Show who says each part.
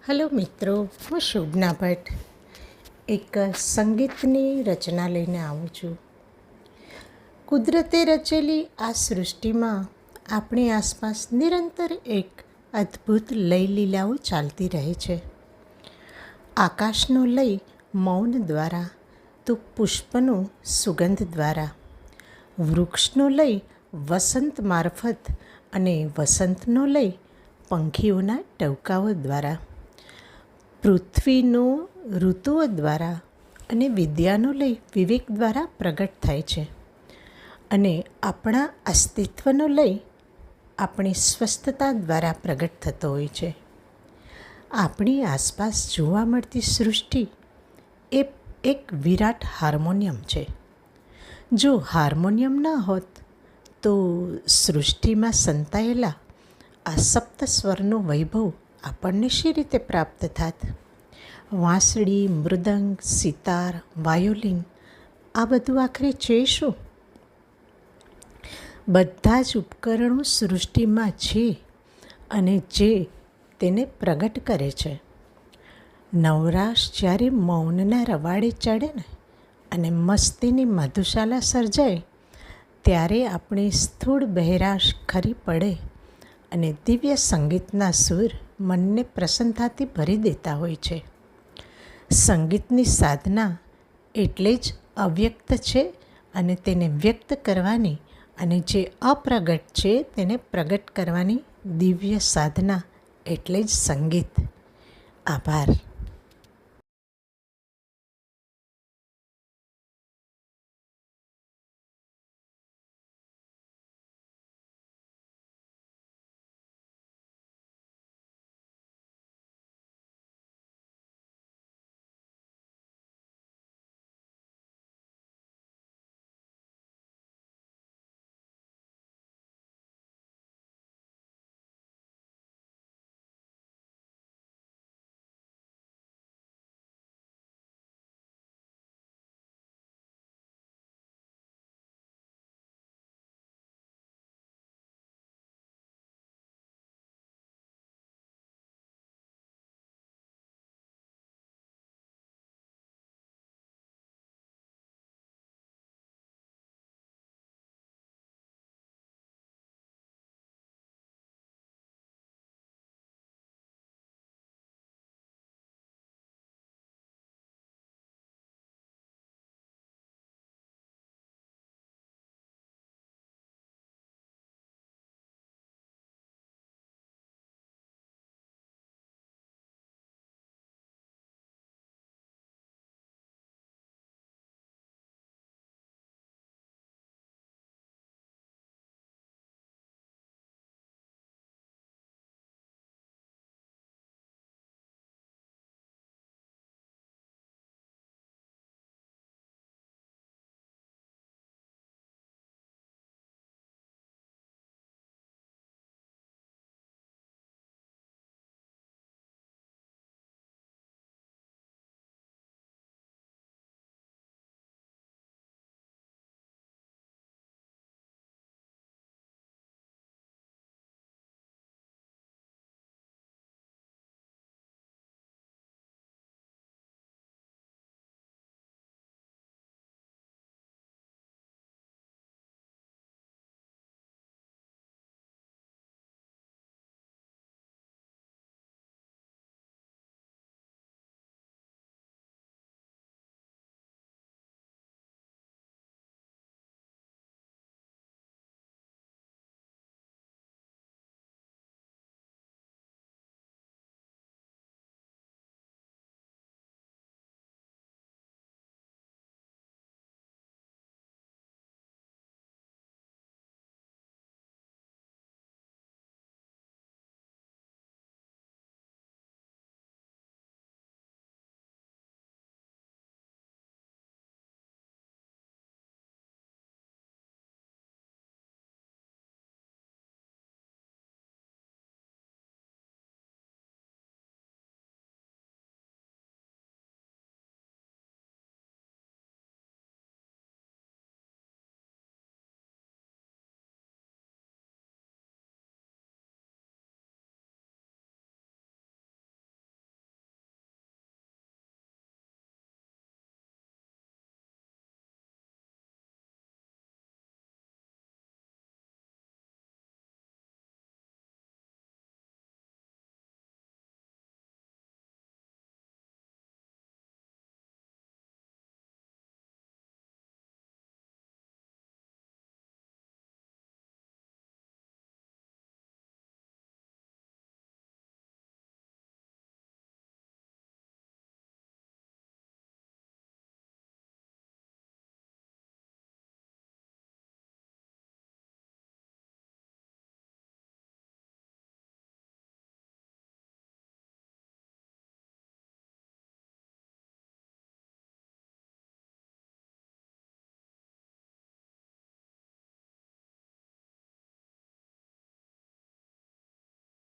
Speaker 1: Hello મિત્રો, હું શોભના ભટ્ટ એક સંગીતની રચના લઈને આવું છું. કુદરતે રચેલી આ સૃષ્ટિમાં આપણી આસપાસ નિરંતર એક અદ્ભુત લયલીલાઓ ચાલતી રહે છે. આકાશનો લય મૌન દ્વારા, તો પુષ્પનો સુગંધ દ્વારા, વૃક્ષનો લય વસંત મારફત અને વસંતનો લય પંખીઓના ટહુકાઓ દ્વારા, પૃથ્વીનો ઋતુઓ દ્વારા અને વિદ્યાનો લય વિવેક દ્વારા પ્રગટ થાય છે. અને આપણા અસ્તિત્વનો લય આપણી સ્વસ્થતા દ્વારા પ્રગટ થતો હોય છે. આપણી આસપાસ જોવા મળતી સૃષ્ટિ એ એક વિરાટ હાર્મોનિયમ છે. જો હાર્મોનિયમ ન હોત તો સૃષ્ટિમાં સંતાયેલા આ સપ્ત સ્વરનો વૈભવ આપણને શી રીતે પ્રાપ્ત થાત? વાંસળી, મૃદંગ, સિતાર, વાયોલિન આ બધું આખરે છે શું? બધા જ ઉપકરણો સૃષ્ટિમાં છે અને જે તેને પ્રગટ કરે છે. નવરાશ જ્યારે મૌનના રવાડે ચડે ને અને મસ્તીની મધુશાલા સર્જાય, ત્યારે આપણી સ્થૂળ બહેરાશ ખરી પડે અને દિવ્ય સંગીતના સૂર મનને પ્રસન્નતાથી ભરી દેતા હોય છે. સંગીતની સાધના એટલે જ અવ્યક્ત છે અને તેને વ્યક્ત કરવાની અને જે અપ્રગટ છે તેને પ્રગટ કરવાની દિવ્ય સાધના એટલે જ સંગીત. આભાર.